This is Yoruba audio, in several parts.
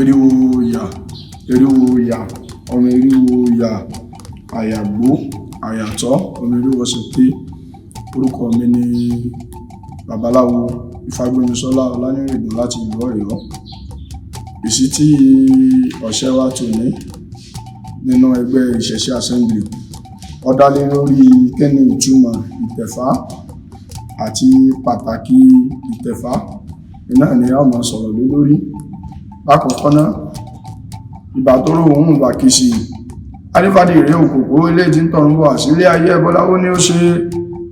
eriwo ya ọmọ eriwo ya àyàgbó àyàtọ̀ ọmọ eriwo ṣèké. Orúkọ mi ni babaláwo Ifágbémisọ́lá Ọlánìrègùn láti ìlú Ọ̀yọ́. Ìṣítí ọ̀sẹ̀ wa tòní nínú ẹgbẹ́ ìṣẹ̀ṣe assembly ó dá lé lórí kíni ìtumọ̀ ìtẹ̀fá àti pàtàkì ìtẹ̀fá. Iná ni a máa sọ̀rọ̀ lé lórí. Lákọ̀ọ́kọ́ náà, ìbà tó rò òun ìbà kìsì adífádì rèé òkòkò ilé tí ń tọrùn bọ̀ àsílé ayé ẹbọláwó ní ó ṣe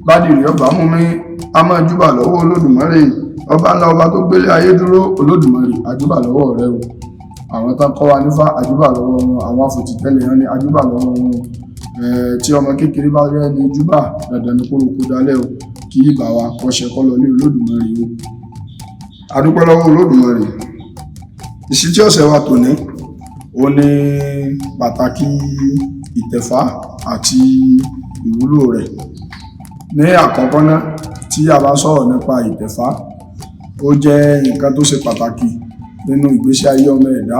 bádìrí ọba mú mi a máa júbà lọ́wọ́ Olódùmarè ọba ńlá ọba tó gbélé ayé dúró. Olódùmarè àjúbà lọ́wọ́ rẹ o. Àwọn tán kọ́ wa nífá àjúbà lọ́wọ́ wọn, àwọn afòtìtẹ́lẹ̀ yẹn ní àjúbà lọ́wọ́ wọn. Tí ọmọ kékeré bá rẹ́ ní júbà dandan ní kórókó dálẹ̀ o, kí ìbà wa kọ́ṣẹ́ kọ́ lọ ní Olódùmarè o. Adúpẹ́ lọ́wọ́ Olódùmarè. Ìṣítí ọ̀sẹ̀ wa tòní ó ní pàtàkì ìtẹ̀fá àti ìwúlò rẹ̀. Ní àkọ́kọ́ náà, tí a bá sọ̀rọ̀ nípa ìtẹ̀fá, ó jẹ́ nǹkan tó ṣe pàtàkì nínú ìgbésí ayé ọmọ ẹ̀dá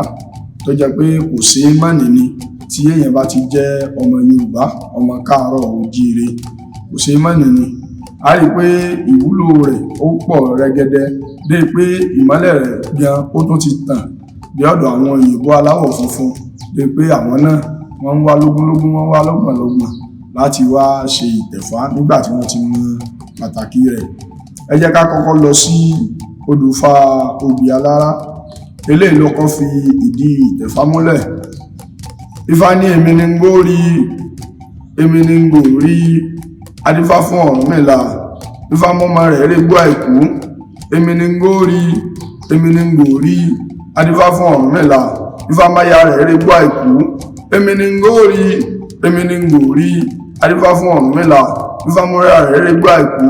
tó jẹ́ pé kò ṣeé máàní ni tí èèyàn bá ti jẹ́ ọmọ Yorùbá, ọmọ káàárọ̀ oòjíire, kò ṣeé máàní ni. A rí pé ìwúlò rẹ̀ ó pọ̀ rẹ́gẹ́dẹ́ dé pé ìmọ́lẹ̀ rẹ̀ gan ó tún ti tàn dé ọ̀dọ̀ àwọn òyìnbó aláwọ̀ funfun dé pé àwọn náà wọ́n ń wá lógúnlógún, wọ́n ń wá lọ́gbọ̀nlọ́gbọ̀n láti wá ṣe ìtẹ̀fá nígbà tí wọ́n ti mọ pàtàkì rẹ̀. Ẹ jẹ́ ká kọ́kọ́ lọ sí odò Ifá Obì Alára. Eléyìí ló kọ́ fi ìdí ìtẹ̀fá múlẹ̀. Ifá ní èmi ni ń gbórí, èmi ni ń gbòrí, adífá fún Ọ̀rúnmìlà. Ifá mọ́mọ rẹ̀ régbó àìkú, èmi ni ń gbórí, èmi ni ń gbòrí, adífá fún Ọ̀rúnmìlà. Ifá máyà rẹ̀ régbó àìkú, èmi ni ń gbórí, èmi ni ń gbòrí, adífá fún Ọ̀rúnmìlà. Ifá múra rẹ̀ régbó àìkú,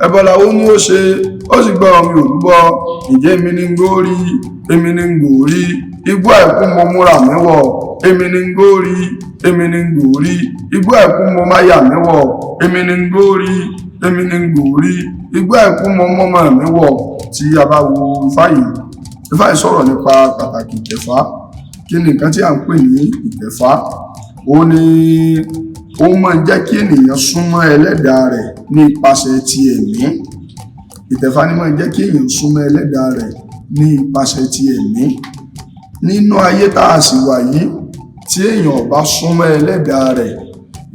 ẹbọláwo ní ó ṣe, ó sì gbọ́ mi ò rúbọ. Ǹjẹ́ èmi ni ń gbórí, èmi ni ń gbòrí, igbó àìkú mo múra mẹ́wọ̀. Èmi ni ń gbórí, èmi ni ń gbòrí, igbó àìkú mo máyà mẹ́wọ̀. Èmi ni ń gbórí, èmi ni ń gbòrí, igbó àìkú mo mọ́mọ́ mẹ́wọ̀. Tí a bá wo Ifá yìí, Ifá yìí sọ̀rọ̀ nípa pàtàkì ìtẹ̀fá. Kí ni nǹkan tí à ń pè ní ìtẹ̀fá? Ó ní ó máa ń jẹ́ kí ènìyàn súnmọ́ ẹlẹ́dàá rẹ̀ ní ipasẹ̀ ti ẹ̀mí. Ìtẹ̀fá ni máa ń jẹ́ kí èèyàn súnmọ́ ẹlẹ́dàá rẹ̀ ní ipasẹ̀ ti ẹ̀mí. Nínú ayé tá a sì wà yìí, tí èèyàn ò bá súnmọ́ ẹlẹ́dàá rẹ̀,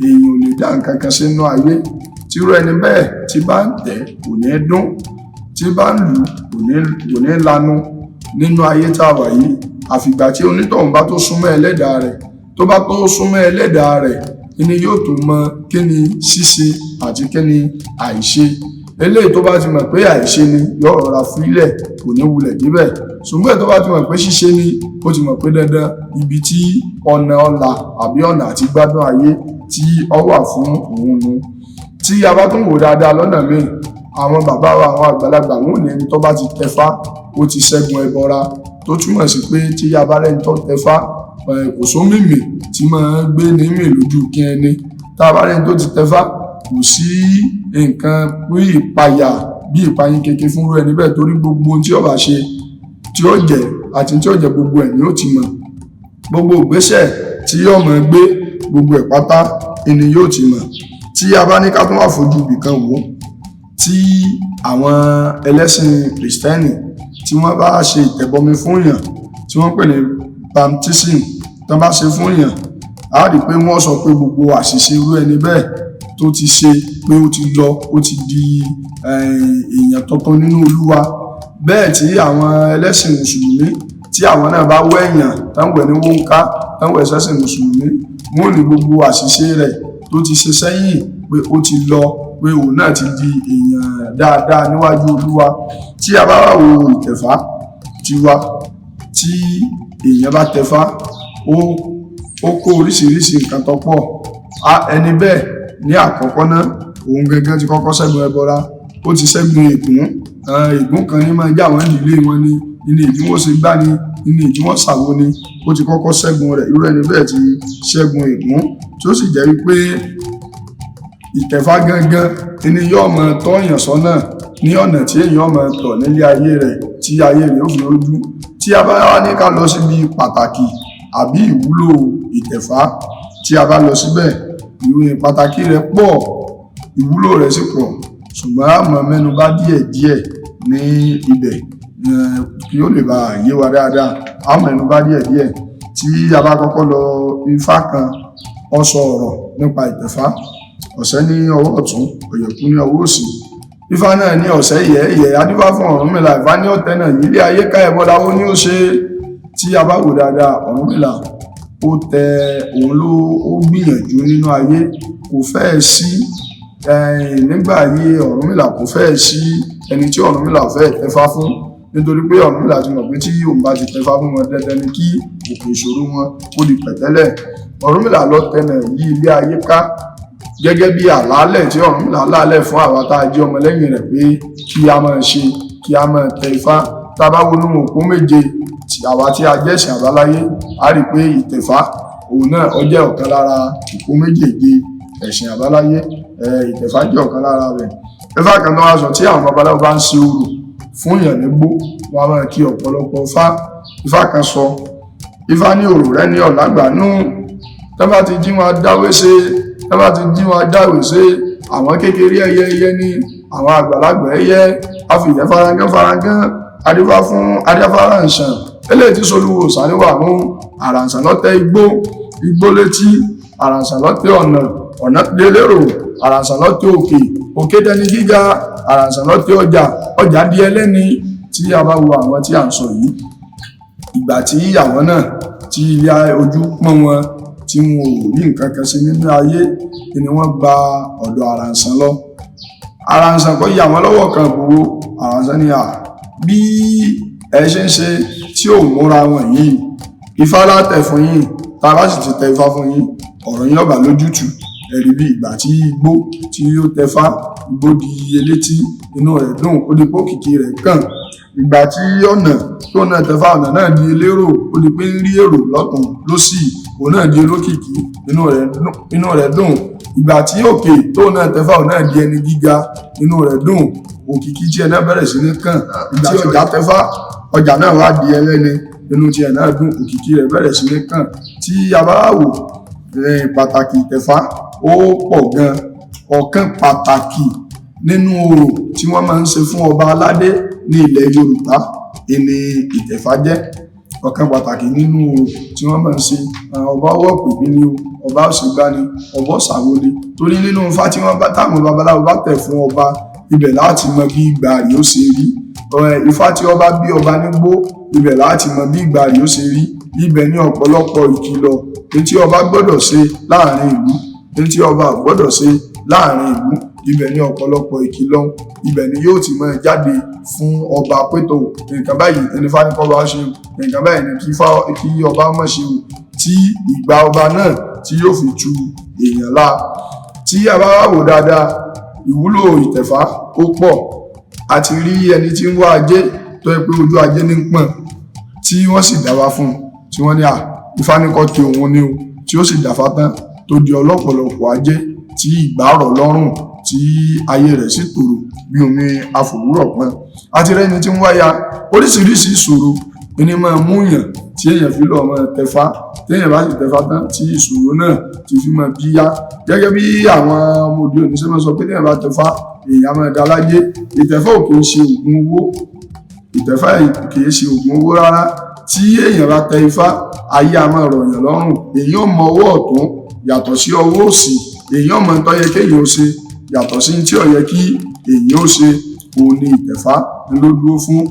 èèyàn ò lè dá nǹkan kan sínú ayé. Tírú ẹni bẹ́ẹ̀ tí bá ń tẹ̀ kò ní dún, tí bá ń lù kò ní lanu. Nínú ayé tá a wà yìí, àfìgbà tí onítọ̀hún bá tó súnmọ́ ẹlẹ́dàá rẹ̀, tó bá tó súnmọ́ ẹlẹ́dàá rẹ̀, ni yóò tó mọ kí ni ṣíṣe àti kí ni àìṣe. Eléyìí tó bá ti mọ̀ pé àìṣe ni yóò rọra fílẹ̀, kò ní wulẹ̀ débẹ̀. Ṣùgbọ́n tó bá ti mọ̀ pé ṣíṣe ni, ó ti mọ̀ pé dandan ibi tí ọ̀nà ọ̀la àbí ọ̀nà àti gbádùn ayé tí ó wà fún òun nu. Tí a bá tún wò dáadáa lọ́nà míì, àwọn bàbá wa, àwọn àgbàlagbà wọn ò ní ẹni tó bá ti tẹ̀fá ó ti ṣẹ́gun ẹbọra, tó túmọ̀ sí pé tí a bá rẹ́ni tó tẹ̀fá kò sómìmì tí máa gbé ní mì lójú kí ẹni. Tá a bá rẹ́ni tó ti tẹ̀fá, kò sí nǹkan bí ìpayà bí ìpayín keke fún irú ẹni bẹ́ẹ̀, torí gbogbo ohun tí ó bá ṣe, tí ó jẹ àti tí ó jẹ gbogbo ẹ̀ ni ó ti mọ̀. Gbogbo ìgbésẹ̀ tí yóò máa gbé, gbogbo ẹ̀ pátá ni yóò ti mọ̀. Tí a bá ní ká tún wá fojú ibìkan wò, tí àwọn ẹlẹ́sìn Kristẹni tí wọ́n bá ṣe ìtẹ̀bọmi fún èèyàn tí wọ́n pè ní baptism, tí wọ́n bá ṣe fún èèyàn, a rí pé wọ́n sọ pé gbogbo àṣìṣe irú ẹni bẹ́ẹ̀ tó ti ṣe pé ó ti lọ, ó ti di èèyàn tuntun nínú Olúwa. Bẹ́ẹ̀ tí àwọn ẹlẹ́sìn Mùsùlùmí tí àwọn náà bá wẹ̀ èèyàn táwọn wẹ̀ ní wọ́nká, táwọn wẹ̀ sẹ́sìn Mùsùlùmí, wọ́n ní gbogbo àṣìṣe rẹ̀ tó ti ṣe sẹ́yìn pé ó ti lọ, pé òun náà ti di èèyàn dáadáa níwájú Olúwa. Tí a bá wá wo ìtẹ̀fá tiwa, tí èèyàn bá tẹ̀fá, ó kó oríṣiríṣi nǹkan tó pọ̀. Ẹni bẹ́ẹ̀ ní àkọ́kọ́ náà, òun gẹ́gẹ́ ti kọ́kọ́ ṣẹ́gun ẹbọra, ó ti ṣẹ́gun ègún. Ègún kan ní máa ń jà wọ́n nílé wọn ni, inú ìdí wọn ṣe gbá ni, inú ìdí wọn ṣàwo ni, ó ti kọ́kọ́ ṣẹ́gun rẹ̀. Irú ẹni bẹ́ẹ̀ ti ṣẹ́gun ègún, tí ó sì jẹ́ wípé ìtẹ̀fá gangan ni yóò máa tọ́ èèyàn sọ́nà ní ọ̀nà tí èèyàn máa tọ̀ nílé ayé rẹ̀, tí ayé rẹ̀ ó fi rójú. tí a bá wá ní ká lọ síbi pàtàkì àbí ìwúlò ìtẹ̀fá, tí a bá lọ síbẹ̀, ìròyìn pàtàkì rẹ̀ pọ̀, ìwúlò rẹ̀ sì pọ̀, ṣùgbọ́n a máa mẹ́nu bà díẹ̀díẹ̀ ní ibẹ̀ kí ó lè bá yé wa dáadáa. A mẹ́nu bà díẹ̀díẹ̀. Tí a bá kọ́kọ́ lọ, Ifá kan ó sọ ọ̀rọ̀ nípa ìtẹ̀fá. Ọ̀sẹ̀ ní ọwọ́ ọ̀tún, Ọ̀yẹ̀kú ní ọwọ́ òsì. Ifá náà ní ọ̀sẹ̀ ìyẹ́ adífá fún Ọ̀rúnmìlà. Ifá ní ọ̀tẹ̀ náà yí ilé ayé ká ẹbọ láwo ní ó ṣe. Tí a bá wò dáadáa, Ọ̀rúnmìlà òun ló gbìyànjú nínú ayé. Kò fẹ́ẹ̀ sí nígbà ayé Ọ̀rúnmìlà, kò fẹ́ẹ̀ sí ẹni tí Ọ̀rúnmìlà fẹ́ tẹ̀fá fún, nítorí pé Ọ̀rúnmìlà ti mọ̀ pé tí òun bá ti tẹ̀fá fún wọn, dandan ni kí òkè ìṣòro wọn kó di pẹ̀tẹ́lẹ̀. Ọ̀rúnmìlà ló tẹ̀nà yí ilé ayé ká gẹ́gẹ́ bí àlàálẹ̀ tí Ọ̀rúnmìlà lálẹ̀ fún àwa tá a jẹ́ ọmọlẹ́yìn rẹ̀ pé kí a máa ṣe, kí a máa tẹ Ifá. Tá a bá wọnú òpó méje tí àwa tí a jẹ́ ẹ̀sìn àbáláyé, a rí pé ìtẹ̀fá òun náà ó jẹ́ ọ̀kan lára òpó méjèèje ẹ̀sìn àbáláyé. Ìtẹ̀fá jẹ́ ọ̀kan lára rẹ̀. Ifá kan tó wá sọ tí àwọn babaláwo bá ń ṣe orò fún èèyàn nígbó, wọn a máa kí ọ̀pọ̀lọpọ̀ Ifá. Ifá kan sọ, Ifá ní orò rẹ ní ọ̀làgbànú, tó bá ti jí wọn dáwé ṣe, tó bá ti jí wọn dáwé ṣe, àwọn kékeré ẹyẹ ní, àwọn àgbàlagbà ẹyẹ, àfìyẹ́ farangán, adífá fún adífárànṣàn, eléyìí tí solúwo sàníwà mú, àràǹsàn lọ́tẹ̀ igbó létí, àràǹsàn lọ́tẹ̀ ọ̀nà lélérò, àràǹsàn lọ́tẹ̀ òkè dẹni gíga, àràǹsàn lọ́tẹ̀ ọjà di ẹlẹ́ni. Tí a bá wo àwọn tí à ń sọ yìí, ìgbà tí àwọn náà tí ilé ojú pọ́n wọn, tí wọn ò rí nǹkan kan ṣe nínú ayé, ni wọ́n gba ọ̀dọ̀ àràǹsàn lọ. Àràǹsàn kò yà wọ́n lọ́wọ́ kan gbowó. Àràǹsàn ní bí ẹ ṣe ń ṣe tí ò múra wọn yìí, Ifá látẹ̀ fún yín, tá a bá sì ti tẹ Ifá fún yín, ọ̀rọ̀ yín ọ̀bà lójútùú. Ẹ̀rí bí ìgbà tí igbó tí ó tẹ̀fá, igbó di elétí, inú rẹ̀ dùn, ó di pé òkìkí rẹ̀ kàn. Ìgbà tí ọ̀nà tó náà tẹ̀fá, ọ̀nà náà di elérò, ó di pé ń rí èrò lọ́tùn lósì, òun náà di olókìkí, inú rẹ̀ dùn. Ìgbà tí òkè tó náà tẹ̀fá, òun náà di ẹni gíga, inú rẹ̀ dùn, òkìkí tí ẹ̀nà bẹ̀rẹ̀ sí ní kàn. Ìgbà tí ọjà tẹ̀fá, ọjà náà wá di ẹlẹ́ni, inú tí ẹ̀nà dùn, òkìkí rẹ̀ bẹ̀rẹ̀ sí ní kàn. Tí a bá wò pàtàkì ìtẹ̀fá, ó pọ̀ gan. Ọ̀kan pàtàkì nínú orò tí wọ́n máa ń ṣe fún ọba aládé ní ilẹ̀ Yorùbá ni ìtẹ̀fá jẹ́. Ọ̀kan pàtàkì nínú orò tí wọ́n máa ń ṣe, ọba ọwọ́ pèbí ni o, ọba òṣègbà ni, ọba ọ̀sàwò ni. Torí nínú Ifá tí wọ́n bá táwọn babaláwo bá tẹ̀ fún ọba, ibẹ̀ láti mọ bí ìgbà rí ó ṣe rí. Ifá tí ọba bí ọba nígbó, ibẹ̀ láti mọ bí ìgbà rí ó ṣe rí. Ibẹ̀ ní ọ̀pọ̀lọpọ̀ ìkìlọ̀ tí ọba gbọ́dọ̀ ṣe láàrin ìlú, tí ọba gbọ́dọ̀ ṣe láàrin ìlú. Ibẹ̀ ní ọ̀pọ̀lọpọ̀ ìkìlọ̀, ibẹ̀ ni yóò ti máa jáde fún ọba pétò, nǹkan báyìí ẹni Ifá ní kó bá ṣe, nǹkan báyìí ni kí ọba má ṣe o, tí ìgbà ọba náà tí yóò fi tu èèyàn lá. Tí a bá wò dáadáa, ìwúlò ìtẹ̀fá ó pọ̀. A ti rí ẹni tí ń wá ajé tó yẹ pé ojú ajé ní pọ̀n, tí wọ́n sì dáwà fún, tí wọ́n ní Ifá ní kó ti òun ní o, tí ó sì dáfá tán tó di ọlọ́pọ̀lọpọ̀ ajé, tí ìgbà rọ̀ lọ́rùn, tí ayé rẹ̀ sì tòrò bí omi àfòwúrọ̀ pọ́n. A ti rẹ́ni tí ń wáya, oríṣiríṣi ìṣòro ní máa mú yàn tí èèyàn fi lọ́ọ́ máa tẹ̀fá. Tí èèyàn bá sì tẹ̀fá tán, tí ìṣòro náà ti fi máa bí yá. Gẹ́gẹ́ bí àwọn ọmọ òde òní ṣe máa sọ pé tí èèyàn bá tẹ̀fá, èèyàn máa dá láyé. Ìtẹ̀fá ò kì í ṣe ògùn owó. Ìtẹ̀fá kì í ṣe ògùn owó rárá. Tí èèyàn bá tẹ Ifá, ayé a máa rọ̀ yàn lọ́rùn. Èèyàn mọ ọwọ́ ọ̀tún yàtọ̀ sí ọwọ́ òsì. Èèyàn mọ tó yẹ kéèyàn ó ṣe yàtọ̀ sí tí ó yẹ kí èèyàn ó ṣe. Òun ni ìtẹ̀fá ló dúró fún.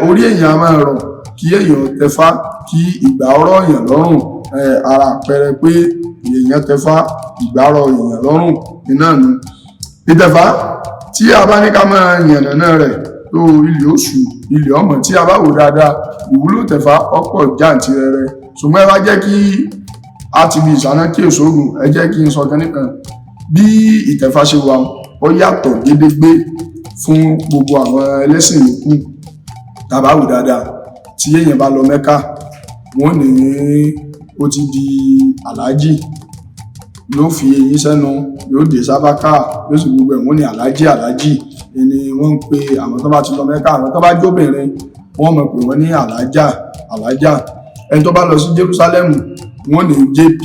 Orí èèyàn a máa rọ̀ kí èèyàn tẹ̀fá, kí ìgbà ọ̀rọ̀ èèyàn lọ́rùn. Ara àpẹẹrẹ pé èèyàn tẹ̀fá, ìgbà ọ̀rọ̀ èèyàn lọ́rùn iná nu. Ìtẹ̀fá tí a bá ní ká máa yànnàná rẹ̀ tó ilé oṣù, ilé ọmọ, tí a bá wò dáadáa, ìwúlò tẹ̀fá ọ̀pọ̀ jàǹtìrẹrẹ. Ṣùgbọ́n ẹ wá jẹ́ kí a ti bí ìṣáná kí èsòògùn, ẹ jẹ́ kí n sọ kẹ́nìkan. Bí ìtẹ̀fá ṣe wà, ó yàtọ̀ gédégbé fún gbogbo àwọn ẹlẹ́sìn yòókù. Tá a bá wò dáadáa, tí èèyàn bá lọ Mẹ́kà, wọ́n ní ó ti di aláàjì, yóò fi eyín sẹ́nu, yóò dé sábàkà, yóò sì gbogbo ẹ̀ wọ́n ní aláàjì ni wọ́n ń pe àwọn tó bá ti lọ Mẹ́kà. Àwọn tó bá jóbìnrin, wọ́n mọ̀ pé wọ́n ní alájà ẹni tó bá lọ sí Jerusalem wọ́n ní JP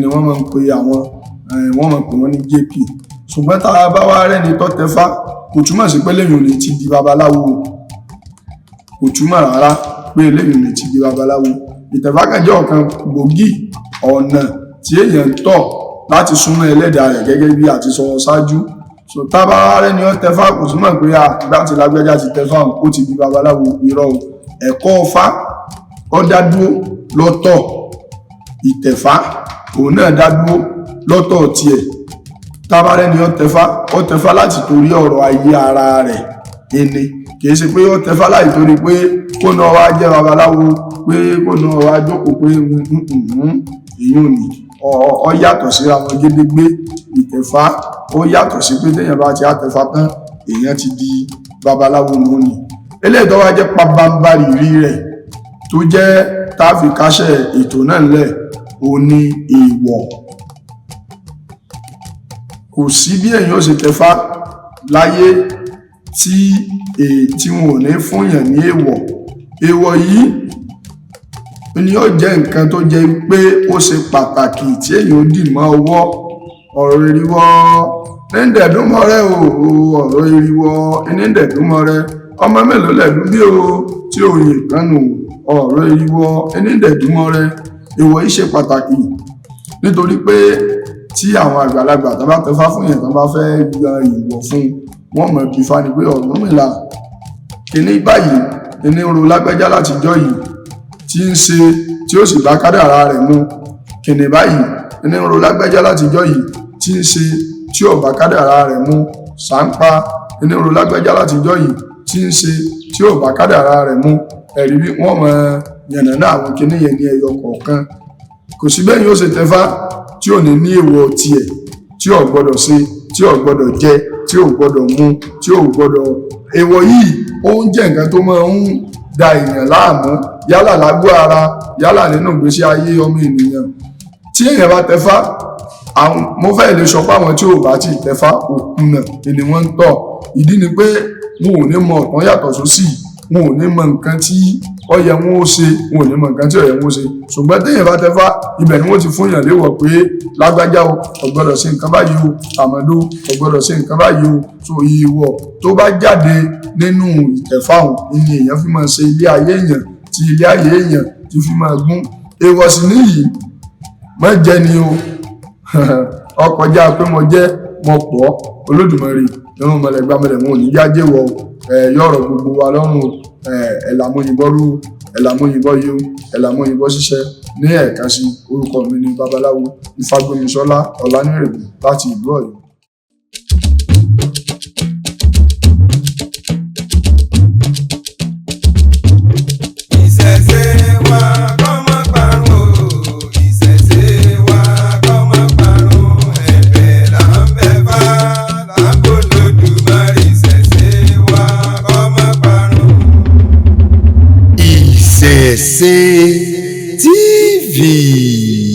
ni wọ́n mọ̀ pé àwọn wọ́n mọ̀ pé wọ́n ní JP. ṣùgbọ́n tá a bá wá rẹ́ni tó tẹ̀fá kò túmọ̀ sí pé lẹ́yìn òní ti di babaláwo, kò túmọ̀ rárá pé lẹ́yìn òní ti di babaláwo. Ìtẹ̀fá kan jẹ́ ọ̀kan gbòógì ọ̀nà tí èèyàn tọ̀ láti súnmọ́ ẹlẹ́dàá rẹ̀ gẹ́gẹ́ bí a ti sọ ṣáájú. so tá a bá wá rẹ́ni ó tẹ̀fá kò túmọ̀ pé àgbà tí lágbẹ́já ti tẹ̀fá ó ti di babaláwo. irọ́ ẹ̀kọ́ Ifá ó dá dúró lọ́tọ̀, ìtẹ̀fá òun náà dá dúró lọ́tọ̀ tiẹ̀. tábàárẹ̀ ni ó tẹ̀fá láti torí ọ̀rọ̀ ayé ara rẹ̀ ẹni, kìí ṣe pé ó tẹ̀fá láì torí pé kó náà wá jẹ́ babaláwo, pé kó náà wá jókòó pé èyí ò ní ọ yàtọ̀ síra wọn gédégbé. ìtẹ̀fá ó yàtọ̀ sí pé téèyàn bá ti àtẹ̀fá tán èèyàn ti di babaláwo lónìí. eléyìí tó wá jẹ́ pabambarì rí rẹ̀ tó jẹ́ táàfì kásẹ̀ ètò náà lẹ̀ òun ní èèwọ̀. kò sí bí èèyàn ó ṣe tẹ̀fá láyé tí wọn ò ní fún yàn ní èèwọ̀. èèwọ̀ yìí ni ó jẹ́ nǹkan tó jẹ́ pé ó ṣe pàtàkì tí èèyàn ó dì mọ́ ọwọ́. ọ̀rọ̀ ìrìwọ̀ níndẹ̀dúnmọ́ rẹ ọ̀rọ̀ ìrìwọ̀ níndẹ̀dúnmọ́ rẹ ọmọ mélòó lẹ̀dún bí o tí òye kánú ọ̀rọ̀ ìrìwọ̀ níndẹ̀dúnmọ́ rẹ. èèwọ̀ yìí ṣe pàtàkì nítorí pé tí àwọn àgbàlagbà tó bá tẹ̀fá fún yẹn tó bá fẹ́ gba ìwọ̀ fún wọn mọ̀ bí fani pé Ọ̀rúnmìlà kíní báyìí kíní ro lágbájá látijọ́ yìí tí ń ṣe tí ó sì bá kádàrá rẹ̀ mu. kíní báyìí kíní ro lágbájá látijọ́ yìí tí ń ṣe tí ò bá kádàrá rẹ̀ mu. sàǹpà kíní ro lágbájá látijọ́ yìí tí ń ṣe tí ò bá kádàrá rẹ̀ mu. ẹ̀rí bí wọ́n mọ̀ yànnàná àwọn kíní yẹn ní ẹyọ kọ̀ọ̀kan. kò sí bẹ́ẹ̀ yóò ṣe tẹ̀fá tí ò ní èèwọ̀ tiẹ̀ tí ò gbọ́dọ̀ ṣe, tí ò gbọ́dọ̀ jẹ, tí ò gbọ́dọ̀ mu, tí ò gbọ́dọ̀. èèwọ̀ yìí ó ń jẹ́ nǹkan tó máa ń da èèyàn láàmú yálà lágbo ara yálà nínú ìgbésí ayé ọmọ ènìyàn. tí èèyàn bá tẹ̀fá mo fẹ́ lè sọ pé àwọn tí ò bá ti tẹ̀fá òkúnà ni wọ́n ń tọ̀. ìdí ni pé wọn ò ní mọ ọ̀tán yàtọ̀ sósì, wọn ò ní mọ nǹkan tí ó yẹ wọn ó ṣe, wọn ò ní mọ nǹkan tí ó yẹ wọn ó ṣe. ṣùgbọ́n téèyàn bá tẹ̀fá ibẹ̀ ni wọ́n ti fún yàn léwọ̀ pé lágbájá o kò gbọ́dọ̀ ṣe nǹkan báyìí o, àmọ́dó kò gbọ́dọ̀ ṣe nǹkan báyìí o. so ìwọ̀ tó bá jáde nínú ìtẹ̀fá òun ni èèyàn fi máa ṣe ilé ayé èèyàn tí ilé ayé èèyàn ti fi máa gún. èèwọ̀ sì níyì má jẹ ni o ọkọjá pé mo jẹ́ mo pọ̀ Olódùmarè nínú mọ̀lẹ́gbàmọ̀lẹ̀ wọn ò ní jáde wọ yọ̀rọ̀ gbogbo wa lọ́rùn ẹ̀làmóyìnbó rú ẹ̀làmóyìnbó yó ẹ̀làmóyìnbó ṣiṣẹ́. ní ẹ̀ka sí orúkọ mi ní babaláwo Ifágbémisọ́lá Ọlánírègbè láti ìlú Ọ̀yọ́. ICC TV.